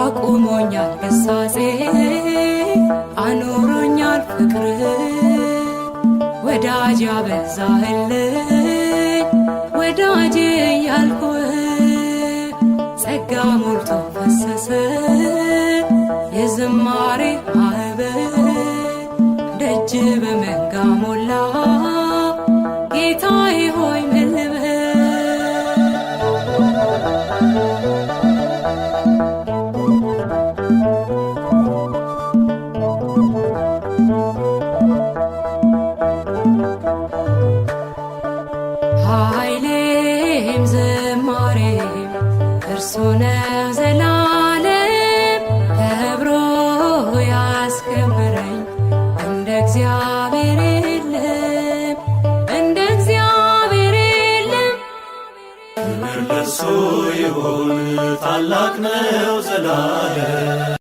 አቁሞኛል ግሳጼ አኖሮኛል ፍቅር ወዳጅ ያበዛህልኝ ወዳጅ ያልኩህ ጸጋ ሞልቶ ፈሰሰ የዝማሬ ማዕበል ደጅ በመንጋ ሞላ ጌታዬ ሆይ ምን ልበል ኃይሌም ዝማሬም እርሱ ነው ዘላለም ከብሮ ያስከብረኝ እንደ እግዚአብሔር የለም እንደ እግዚአብሔር የለም ክብር ለእርሱ ይሁን ታላቅ ነው ዘላለም